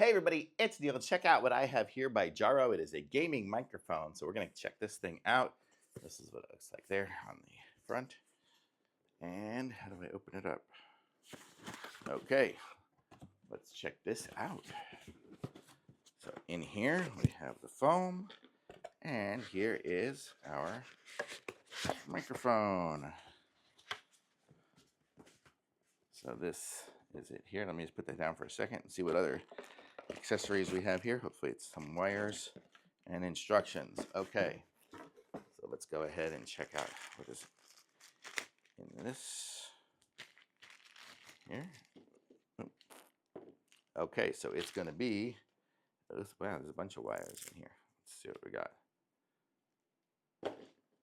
Hey everybody, it's Neil. Check out what I have here by JARO. It is a gaming microphone. So we're going to check this thing out. This is what it looks like there on the front. And how do I open it up? Okay, let's check this out. So in here we have the foam, and here is our microphone. So this is it here. Let me just put that down for a second and see what other accessories we have here. Hopefully it's some wires and instructions. Okay, so let's go ahead and check out what is in this here. Okay, so it's going to be, wow, there's a bunch of wires in here. Let's see what we got.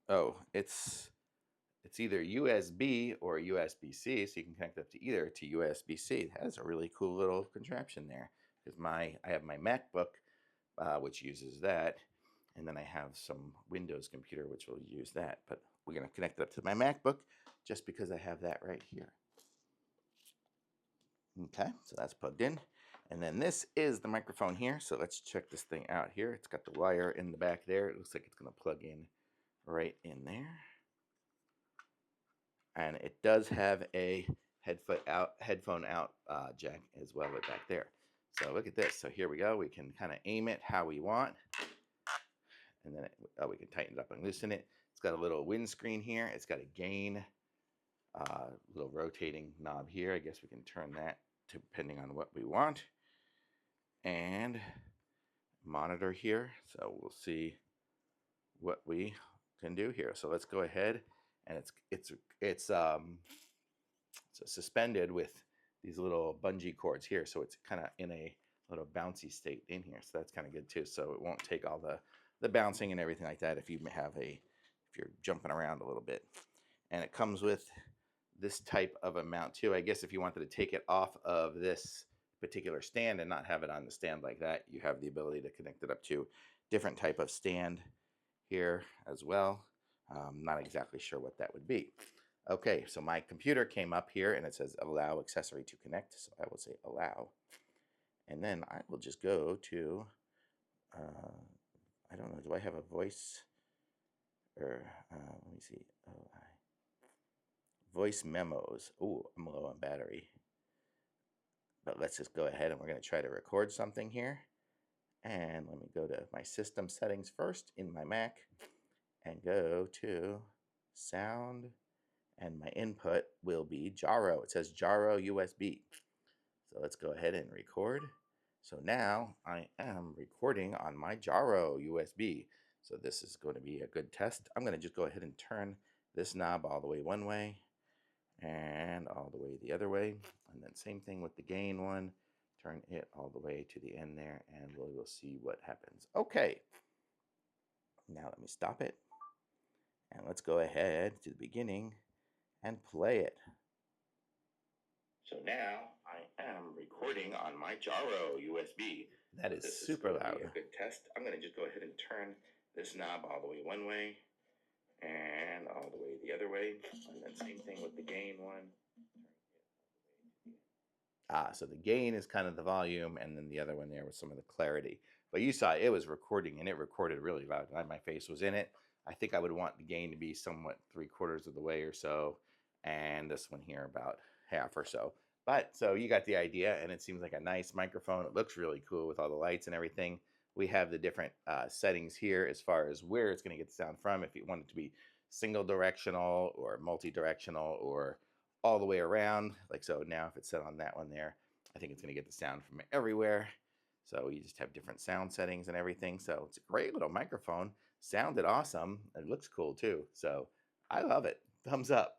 Oh, it's either USB or USB-C, so you can connect up to either to USB-C. It has a really cool little contraption there because I have my MacBook, which uses that, and then I have some Windows computer which will use that. But we're going to connect it up to my MacBook just because I have that right here. Okay, so that's plugged in. And then this is the microphone here. So let's check this thing out here. It's got the wire in the back there. It looks like it's going to plug in right in there. And it does have a headphone out jack as well right back there. So look at this. So here we go. We can kind of aim it how we want. And then we can tighten it up and loosen it. It's got a little windscreen here. It's got a gain, little rotating knob here. I guess we can turn that depending on what we want. And monitor here, so we'll see what we can do here. So let's go ahead, and it's suspended with these little bungee cords here, so it's kind of in a little bouncy state in here. So that's kind of good too. So it won't take all the bouncing and everything like that if you're jumping around a little bit. And it comes with this type of a mount too. I guess if you wanted to take it off of this particular stand and not have it on the stand like that, you have the ability to connect it up to different type of stand here as well. Not exactly sure what that would be. Okay, so my computer came up here and it says allow accessory to connect, so I will say allow, and then I will just go to I don't know, do I have a voice, or let me see, voice memos. Oh, I'm low on battery. But let's just go ahead and we're going to try to record something here. And let me go to my system settings first in my Mac and go to sound. And my input will be JARO. It says JARO USB. So let's go ahead and record. So now I am recording on my JARO USB. So this is going to be a good test. I'm going to just go ahead and turn this knob all the way one way and all the way the other way, and then same thing with the gain one, turn it all the way to the end there, and we will see what happens. Okay, now let me stop it, and let's go ahead to the beginning and play it. So now I am recording on my JARO USB. That is super loud. A good test. I'm going to just go ahead and turn this knob all the way one way and all the way the other way, and then same thing with the gain one. So the gain is kind of the volume, and then the other one there was some of the clarity. But you saw it was recording, and it recorded really loud. My face was in it. I think I would want the gain to be somewhat 3/4 of the way or so, and this one here about half or so. But so you got the idea, and it seems like a nice microphone. It looks really cool with all the lights and everything. We have the different settings here as far as where it's going to get the sound from. If you want it to be single directional or multi-directional or all the way around, like so. Now if it's set on that one there, I think it's going to get the sound from everywhere. So you just have different sound settings and everything. So it's a great little microphone. Sounded awesome. It looks cool too. So I love it. Thumbs up.